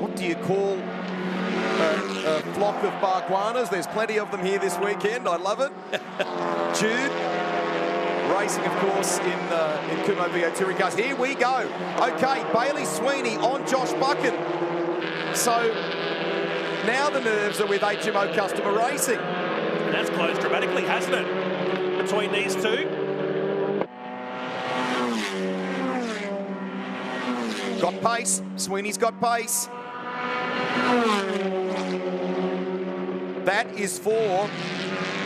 What do you call a flock of Barguanas? There's plenty of them here this weekend. I love it. Jude racing, of course, in Kumo VA Touring Cars. Here we go. Okay, Bailey Sweeney on Josh Buchan. So now the nerves are with HMO Customer Racing. And that's closed dramatically, hasn't it? Between these two. Got pace. Sweeney's got pace. That is for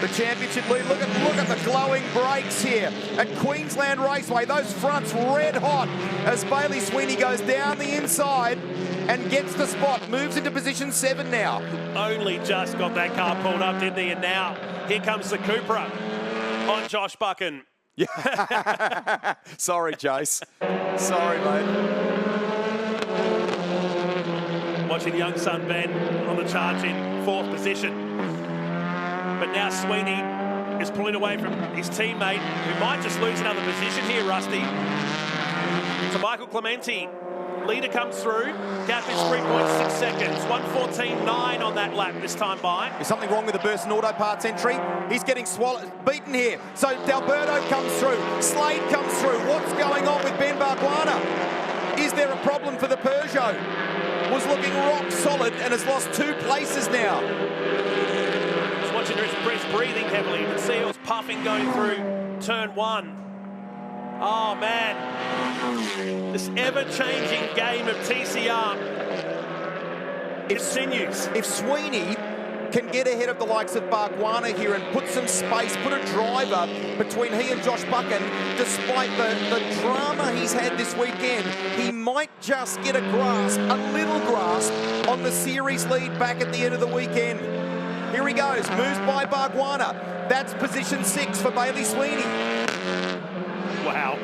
the championship lead. Look at the glowing brakes here at Queensland Raceway. Those fronts red hot as Bailey Sweeney goes down the inside and gets the spot. Moves into position 7 now. Only just got that car pulled up, didn't he? And now here comes the Cupra on Josh Buchan. Yeah. Sorry, Jace. Sorry, mate. Watching young son Ben on the charge in 4th position. But now Sweeney is pulling away from his teammate, who might just lose another position here, Rusty. To Michael Clementi. Leader comes through. Gap is 3.6 seconds. 1:14.9 on that lap this time by. Is something wrong with the Burson Auto Parts entry? He's getting beaten here. So D'Alberto comes through. Slade comes through. What's going on with Ben Barguana? Is there a problem for the Peugeot? Was looking rock solid and has lost 2 places now. Just watching Chris breathing heavily. You can see he was puffing going through turn 1. Oh, man. This ever-changing game of TCR continues. If Sweeney can get ahead of the likes of Barguana here and put some space, put a driver between he and Josh Buchan, despite the drama he's had this weekend, he might just get a little grasp on the series lead back at the end of the weekend. Here he goes, moves by Barguana. That's position 6 for Bailey Sweeney. Wow.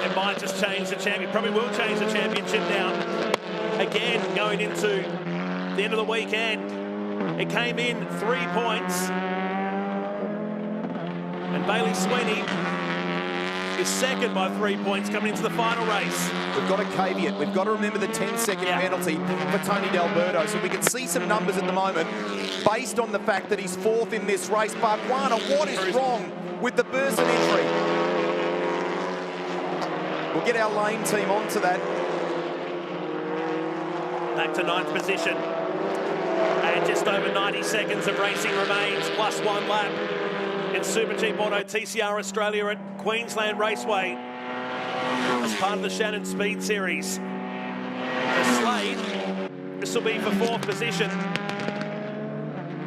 It might just change the champion. Probably will change the championship now. Again, going into the end of the weekend. It came in 3 points. And Bailey Sweeney is 2nd by 3 points coming into the final race. We've got a caveat. We've got to remember the 10-second penalty for Tony D'Alberto. So we can see some numbers at the moment based on the fact that he's 4th in this race. Barguana, what is wrong with the Burson entry? We'll get our lane team onto that. Back to 9th position. And just over 90 seconds of racing remains, plus 1 lap in Super Cheap Auto TCR Australia at Queensland Raceway as part of the Shannon Speed Series. For Slade, this will be for 4th position.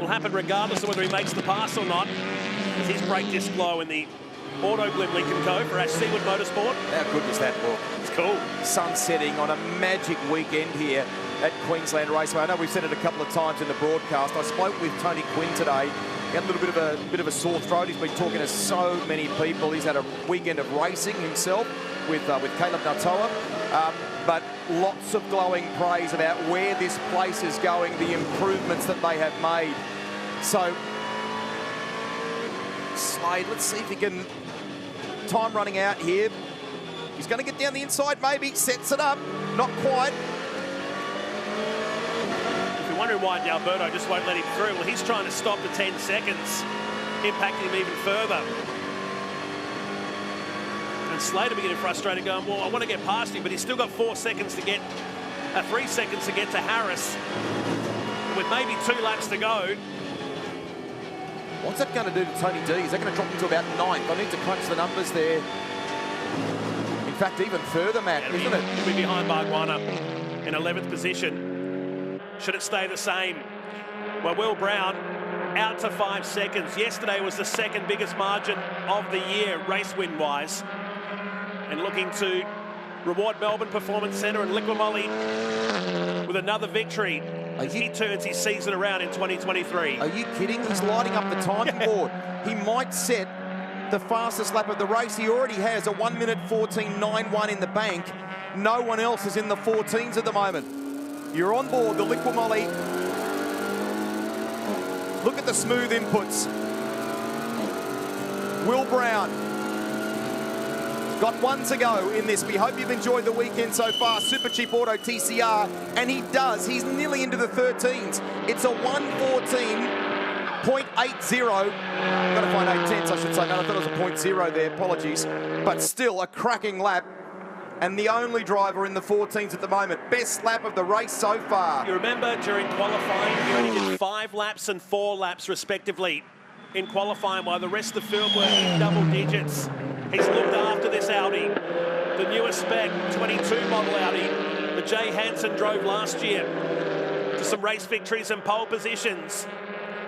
Will happen regardless of whether he makes the pass or not, as his brake disc low in the Auto Blim Link & Co. for Ash Seaward Motorsport. How good does that look? It's cool. Sun setting on a magic weekend here at Queensland Raceway. I know we've said it a couple of times in the broadcast. I spoke with Tony Quinn today. He had a little bit of a sore throat. He's been talking to so many people. He's had a weekend of racing himself with Caleb Natoa. But lots of glowing praise about where this place is going, the improvements that they have made. So, Slade, let's see if he can... Time running out here. He's going to get down the inside, maybe. Sets it up. Not quite. If you're wondering why D'Alberto just won't let him through, well, he's trying to stop the 10 seconds, impacting him even further. And Slade will be getting frustrated, going, well, I want to get past him, but he's still got 3 seconds to get to Harris. With maybe 2 laps to go. What's that going to do to Tony D? Is that going to drop him to about 9th? I need to crunch the numbers there. In fact, even further, Matt, isn't it? He'll be behind Bargwanna in 11th position. Should it stay the same? Well, Will Brown out to 5 seconds. Yesterday was the second biggest margin of the year, race win-wise. And looking to reward Melbourne Performance Centre and Liquimolli with another victory as he turns his season around in 2023. Are you kidding? He's lighting up the timing board. He might set the fastest lap of the race. He already has a 1 minute 14.91 in the bank. No one else is in the 14s at the moment. You're on board the Liquimolli. Look at the smooth inputs. Will Brown got 1 to go in this. We hope you've enjoyed the weekend so far. Super Cheap Auto TCR, and he does. He's nearly into the 13s. It's a 1:14.80. Got to find 8 tenths, I should say. No, I thought it was a 0.0 there. Apologies. But still a cracking lap. And the only driver in the 14s at the moment. Best lap of the race so far. You remember during qualifying, he only did 5 laps and 4 laps respectively in qualifying, while the rest of the field were in double digits. He's looked after this Audi, the newest spec, 22 model Audi, that Jay Hansen drove last year, to some race victories and pole positions.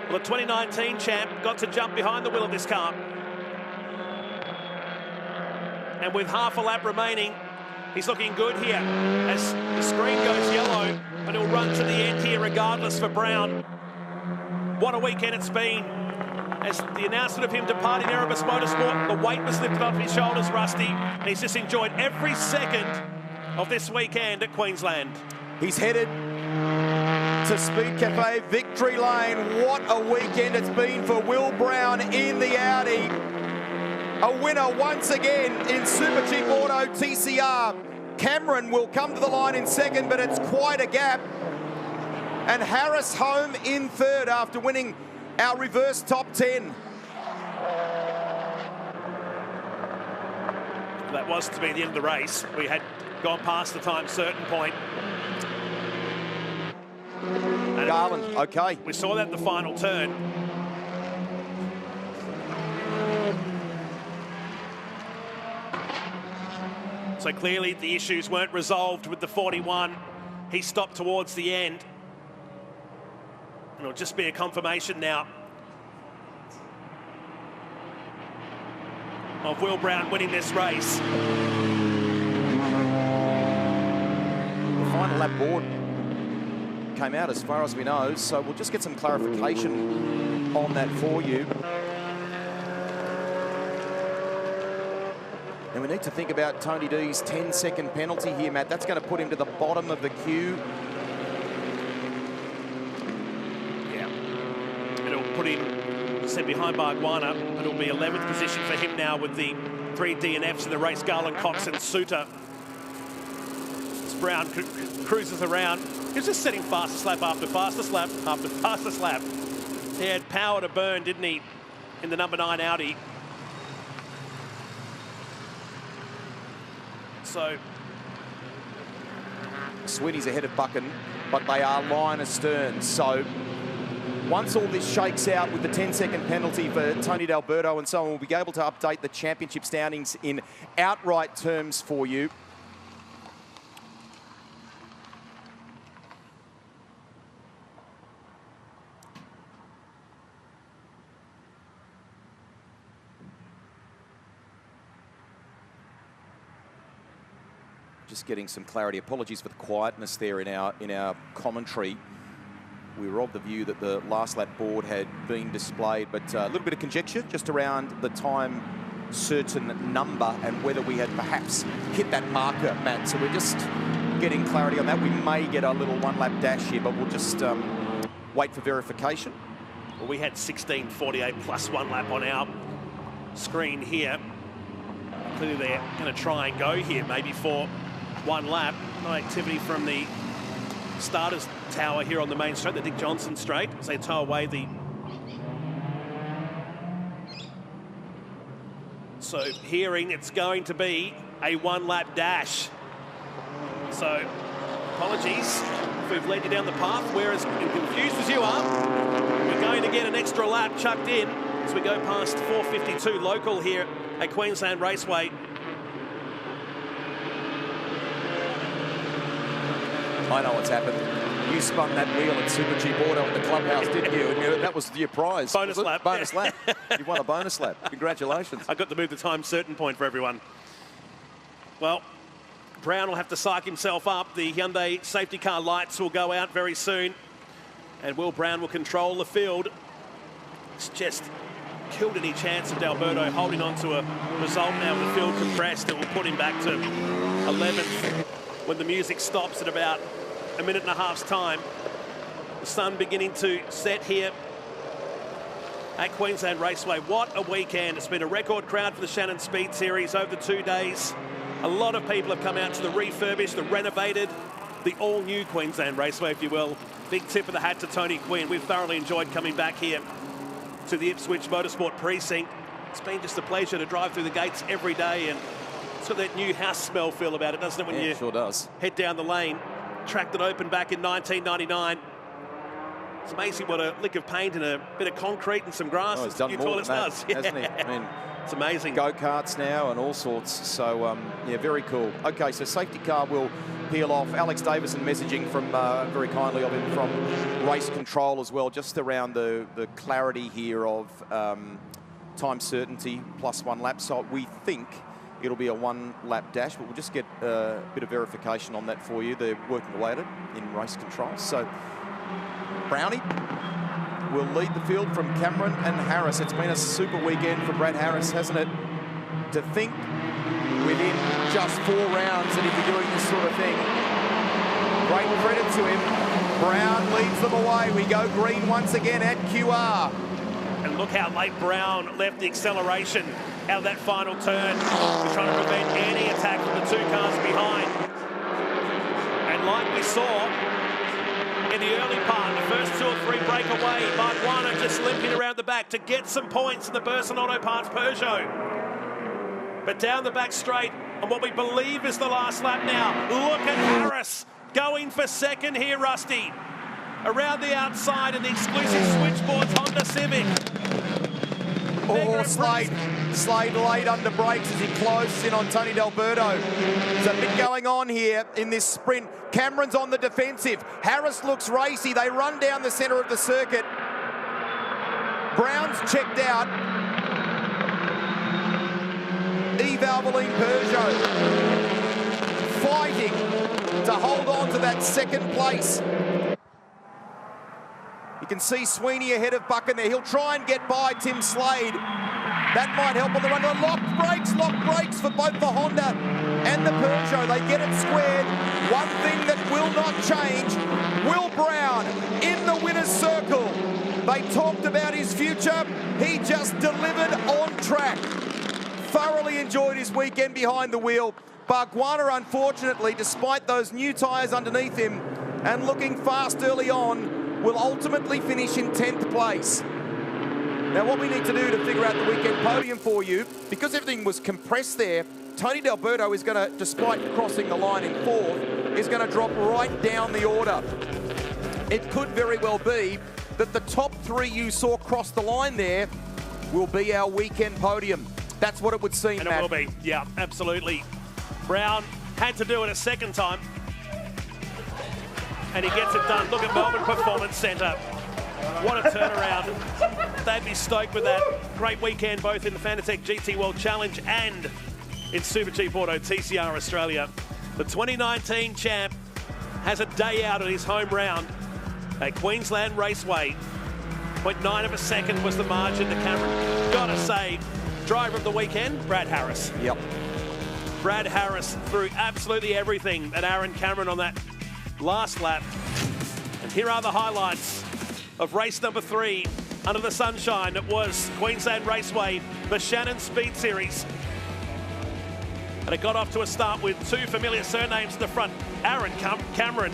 Well, the 2019 champ got to jump behind the wheel of this car. And with half a lap remaining, he's looking good here as the screen goes yellow, but he'll run to the end here regardless for Brown. What a weekend it's been. As the announcement of him departing Erebus Motorsport, the weight was lifted off his shoulders, Rusty, and he's just enjoyed every second of this weekend at Queensland. He's headed to Speed Cafe Victory Lane. What a weekend it's been for Will Brown in the Audi. A winner once again in Super Cheap Auto TCR. Cameron will come to the line in second, but it's quite a gap. And Harris home in third after winning our reverse top 10. That was to be the end of the race. We had gone past the time certain point. And Garland, okay. We saw that in the final turn. So clearly the issues weren't resolved with the 41. He stopped towards the end. And it'll just be a confirmation now of Will Brown winning this race. The final lap board came out as far as we know, so we'll just get some clarification on that for you. And we need to think about Tony D's 10-second penalty here, Matt. That's going to put him to the bottom of the queue. Put him, set behind Bargwanna, but it'll be 11th position for him now with the 3 DNFs in the race. Garland, Cox and Suter. As Brown cruises around. He's just setting fastest lap after fastest lap after fastest lap. He had power to burn, didn't he, in the number 9 Audi. So Sweeney's ahead of Buchan, but they are line astern. So once all this shakes out with the 10-second penalty for Tony D'Alberto and so on, we'll be able to update the championship standings in outright terms for you. Just getting some clarity. Apologies for the quietness there in our commentary. We were of the view that the last lap board had been displayed, but a little bit of conjecture just around the time certain number and whether we had perhaps hit that marker, Matt. So we're just getting clarity on that. We may get a little one-lap dash here, but we'll just wait for verification. Well, we had 16:48 plus 1 lap on our screen here. Clearly they're going to try and go here, maybe for 1 lap. No activity from the starters tower here on the main straight, the Dick Johnson straight, as they tow away the... So hearing it's going to be a 1-lap dash. So apologies if we've led you down the path, we're as confused as you are. We're going to get an extra lap chucked in as we go past 4:52 local here at Queensland Raceway. I know what's happened. You spun that wheel at Super Cheap Auto at the clubhouse, didn't you? And that was your prize. Bonus lap. Bonus lap. You won a bonus lap. Congratulations. I got to move the time certain point for everyone. Well, Brown will have to psych himself up. The Hyundai safety car lights will go out very soon. And Will Brown will control the field. It's just killed any chance of D'Alberto holding on to a result now with the field compressed. It will put him back to 11th when the music stops at about a minute and a half's time. The sun beginning to set here at Queensland Raceway. What a weekend. It's been a record crowd for the Shannon Speed Series over the 2 days. A lot of people have come out to the refurbished, the renovated, the all-new Queensland Raceway, if you will. Big tip of the hat to Tony Quinn. We've thoroughly enjoyed coming back here to the Ipswich Motorsport Precinct. It's been just a pleasure to drive through the gates every day, and it's got that new house smell feel about it, doesn't it, when you sure does. Head down the lane. Track that opened back in 1999. It's amazing what a lick of paint and a bit of concrete and some grass he's done new more toilets than that, does. hasn't he? I mean, it's amazing. Go-karts now and all sorts. So, yeah, very cool. Okay, so safety car will peel off. Alex Davison messaging from, very kindly of him, from race control as well, just around the clarity here of time certainty plus 1 lap. So we think it'll be a 1-lap dash, but we'll just get a bit of verification on that for you. They're working away at it in race control. So Brownie will lead the field from Cameron and Harris. It's been a super weekend for Brad Harris, hasn't it? To think within just 4 rounds that he'd be doing this sort of thing. Great credit to him. Brown leads them away. We go green once again at QR. And look how late Brown left the acceleration out of that final turn. He's trying to prevent any attack from the 2 cars behind. And like we saw in the early part, the first 2 or 3 break away, but one are just limping around the back to get some points in the Burson Auto Parts Peugeot. But down the back straight on what we believe is the last lap now. Look at Harris going for second here, Rusty. Around the outside in the exclusive Switchboards Honda Civic. Oh, Slade late under brakes as he closes in on Tony D'Alberto. There's a bit going on here in this sprint. Cameron's on the defensive. Harris looks racy. They run down the centre of the circuit. Brown's checked out. Valvoline Peugeot fighting to hold on to that second place. You can see Sweeney ahead of Buchan there. He'll try and get by Tim Slade. That might help on the run. Locked brakes for both the Honda and the Peugeot. They get it squared. One thing that will not change, Will Brown in the winner's circle. They talked about his future. He just delivered on track. Thoroughly enjoyed his weekend behind the wheel. Bargwanna, unfortunately, despite those new tyres underneath him and looking fast early on, will ultimately finish in 10th place. Now, what we need to do to figure out the weekend podium for you, because everything was compressed there, Tony D'Alberto is going to, despite crossing the line in 4th, is going to drop right down the order. It could very well be that the top 3 you saw cross the line there will be our weekend podium. That's what it would seem, and Matt. it will be, yeah, absolutely. Brown had to do it a second time. And he gets it done. Look at Melbourne Performance Centre. What a turnaround. They'd be stoked with that. Great weekend, both in the Fanatec GT World Challenge and in Super Cheap Auto TCR Australia. The 2019 champ has a day out at his home round at Queensland Raceway. 0.9 of a second was the margin to Cameron. Gotta say, driver of the weekend, Brad Harris. Yep. Brad Harris threw absolutely everything at Aaron Cameron on that last lap. And here are the highlights of race number 3 under the sunshine. It was Queensland Raceway, the Shannon Speed Series. And it got off to a start with 2 familiar surnames in the front. Aaron Cameron,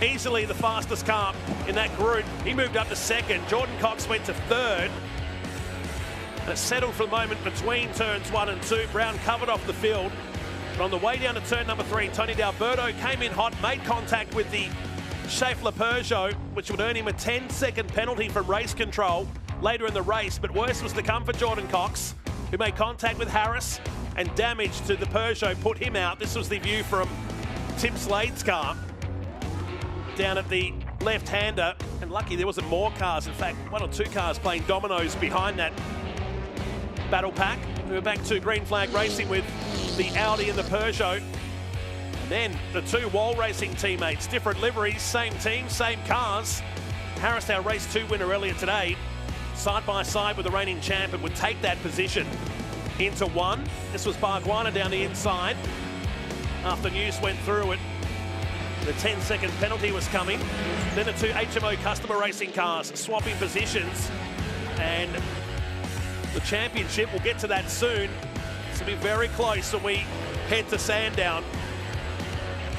easily the fastest car in that group. He moved up to second. Jordan Cox went to third. And it settled for the moment between turns 1 and 2. Brown covered off the field. But on the way down to turn number 3, Tony D'Alberto came in hot, made contact with the Schaeffler Peugeot, which would earn him a 10-second penalty from race control later in the race. But worse was to come for Jordan Cox, who made contact with Harris, and damage to the Peugeot put him out. This was the view from Tim Slade's car down at the left-hander. And lucky there wasn't more cars. In fact, 1 or 2 cars playing dominoes behind that battle pack. We were back to green flag racing with the Audi and the Peugeot. And then the 2 Wall Racing teammates, different liveries, same team, same cars. Harris, our race 2 winner earlier today, side by side with the reigning champ, and would take that position into 1. This was Bargwanna down the inside. After news went through it, the 10-second penalty was coming. Then the 2 HMO customer racing cars swapping positions. And the championship, we'll get to that soon. It's going to be very close when we head to Sandown.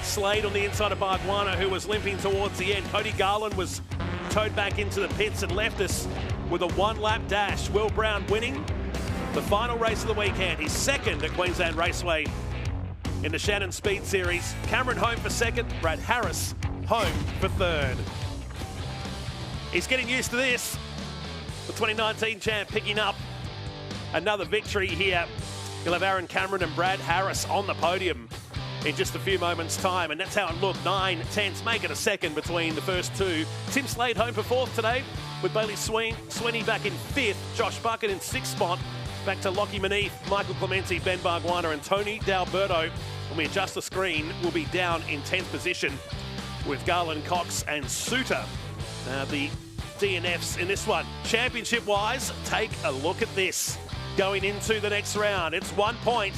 Slade on the inside of Bargwanna, who was limping towards the end. Cody Garland was towed back into the pits and left us with a 1-lap dash. Will Brown winning the final race of the weekend. He's second at Queensland Raceway in the Shannon Speed Series. Cameron home for second, Brad Harris home for third. He's getting used to this. The 2019 champ picking up another victory here. You'll have Aaron Cameron and Brad Harris on the podium in just a few moments' time, and that's how it looked. 9/10, make it a second between the first 2. Tim Slade home for 4th today, with Bailey Sweeney back in 5th, Josh Bucket in 6th spot. Back to Lockie Maneath, Michael Clementi, Ben Bargwanna and Tony D'Alberto. When we adjust the screen, we'll be down in 10th position with Garland, Cox and Suter. The DNFs in this one. Championship-wise, take a look at this. Going into the next round, it's 1 point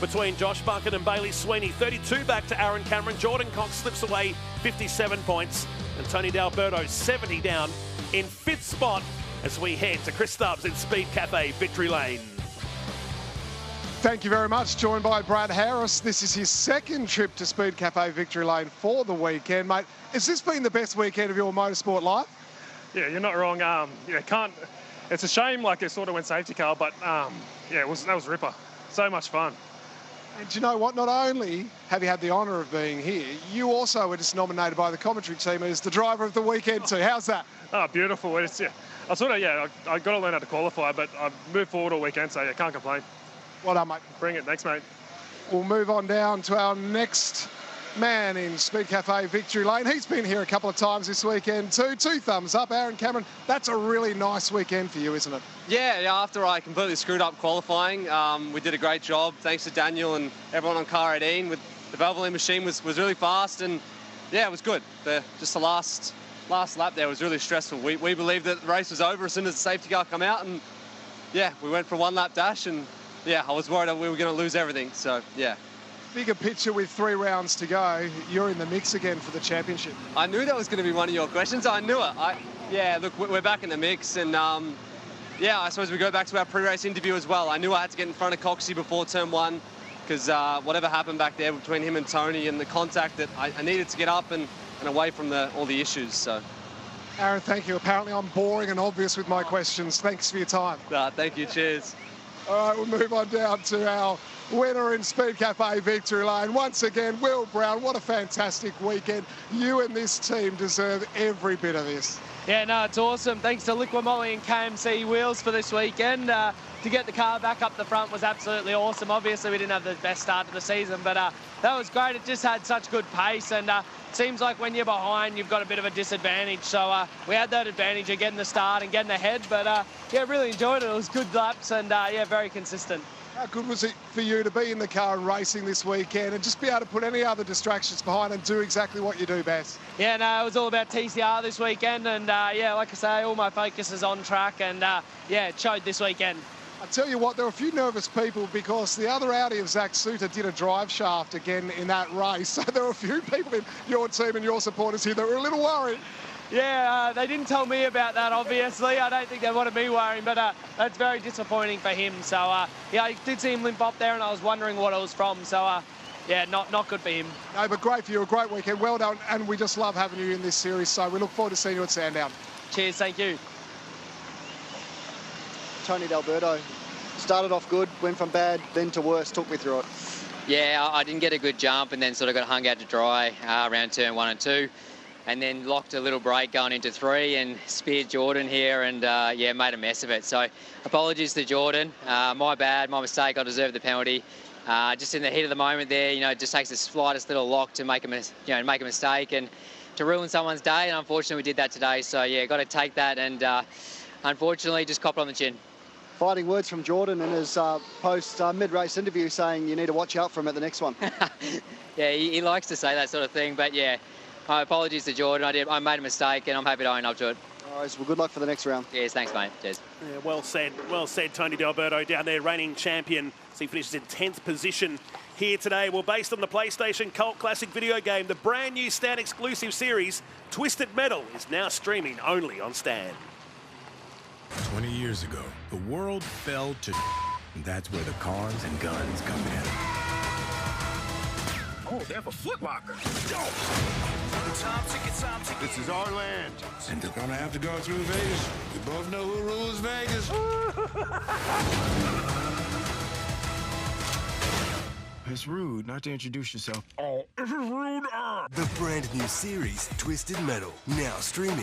between Josh Bucket and Bailey Sweeney. 32 back to Aaron Cameron. Jordan Cox slips away 57 points. And Tony D'Alberto 70 down in 5th spot as we head to Chris Stubbs in Speed Cafe Victory Lane. Thank you very much. Joined by Brad Harris. This is his 2nd trip to Speed Cafe Victory Lane for the weekend, mate. Has this been the best weekend of your motorsport life? Yeah, you're not wrong. It's a shame, like, it sort of went safety car, but yeah, that was ripper. So much fun. And do you know what? Not only have you had the honour of being here, you also were just nominated by the commentary team as the driver of the weekend too. How's that? Oh, beautiful. I got to learn how to qualify, but I've moved forward all weekend, so yeah, can't complain. Well done, mate. Bring it. Thanks, mate. We'll move on down to our next man in Speed Cafe Victory Lane. He's been here a couple of times this weekend too. 2 thumbs up, Aaron Cameron. That's a really nice weekend for you, isn't it? Yeah, after I completely screwed up qualifying, we did a great job. Thanks to Daniel and everyone on car 18. With the Valvoline machine was really fast, and yeah, it was good. Just the last lap there was really stressful. We believed that the race was over as soon as the safety car come out, and yeah, we went for a 1-lap dash, and yeah, I was worried that we were going to lose everything. So yeah. Bigger picture, with 3 rounds to go, you're in the mix again for the championship. I knew that was going to be one of your questions. I knew it. Yeah, look, we're back in the mix, and yeah, I suppose we go back to our pre-race interview as well. I knew I had to get in front of Coxie before turn 1, because whatever happened back there between him and Tony and the contact, that I needed to get up and away from all the issues. So, Aaron, thank you. Apparently I'm boring and obvious with my questions. Thanks for your time. Thank you. Cheers. All right, we'll move on down to our winner in Speed Cafe Victory Lane. Once again, Will Brown, what a fantastic weekend. You and this team deserve every bit of this. Yeah, no, it's awesome. Thanks to Liqui Moly and KMC Wheels for this weekend. to get the car back up the front was absolutely awesome. Obviously, we didn't have the best start to the season, but that was great. It just had such good pace, and seems like when you're behind, you've got a bit of a disadvantage. So we had that advantage of getting the start and getting ahead, but yeah, really enjoyed it. It was good laps and yeah, very consistent. How good was it for you to be in the car and racing this weekend and just be able to put any other distractions behind and do exactly what you do best? Yeah, no, it was all about TCR this weekend, and yeah, like I say, all my focus is on track, and yeah, it showed this weekend. I tell you what, there were a few nervous people because the other Audi of Zach Suter did a drive shaft again in that race. So there were a few people in your team and your supporters here that were a little worried. Yeah, they didn't tell me about that, obviously. I don't think they wanted me worrying, but that's very disappointing for him. So, yeah, I did see him limp up there, and I was wondering what it was from. So, yeah, not good for him. No, but great for you, a great weekend. Well done, and we just love having you in this series. So we look forward to seeing you at Sandown. Cheers, thank you. Tony D'Alberto started off good, went from bad then to worse. Talk me through it. Yeah, I didn't get a good jump and then sort of got hung out to dry around turn 1 and 2. And then locked a little break going into 3 and speared Jordan here and, yeah, made a mess of it. So apologies to Jordan. My bad, my mistake. I deserve the penalty. Just in the heat of the moment there, you know, it just takes the slightest little lock to make a mistake and to ruin someone's day. And unfortunately, we did that today. So, yeah, got to take that and, unfortunately, just copped on the chin. Fighting words from Jordan in his post-mid-race interview saying you need to watch out for him at the next one. Yeah, he likes to say that sort of thing, but, yeah. Apologies to Jordan. I made a mistake, and I'm happy to own up to it. All right, well, good luck for the next round. Yes, thanks, mate. Cheers. Yeah, well said, Tony D'Alberto down there, reigning champion. So he finishes in 10th position here today. Well, based on the PlayStation Cult Classic video game, the brand new Stan exclusive series, Twisted Metal, is now streaming only on Stan. 20 years ago, the world fell to and that's where the cars and guns come in. Oh, they have a Foot Locker. This is our land. And they're gonna have to go through Vegas. We both know who rules Vegas. It's rude not to introduce yourself. Oh, this is rude. The brand new series, Twisted Metal, now streaming.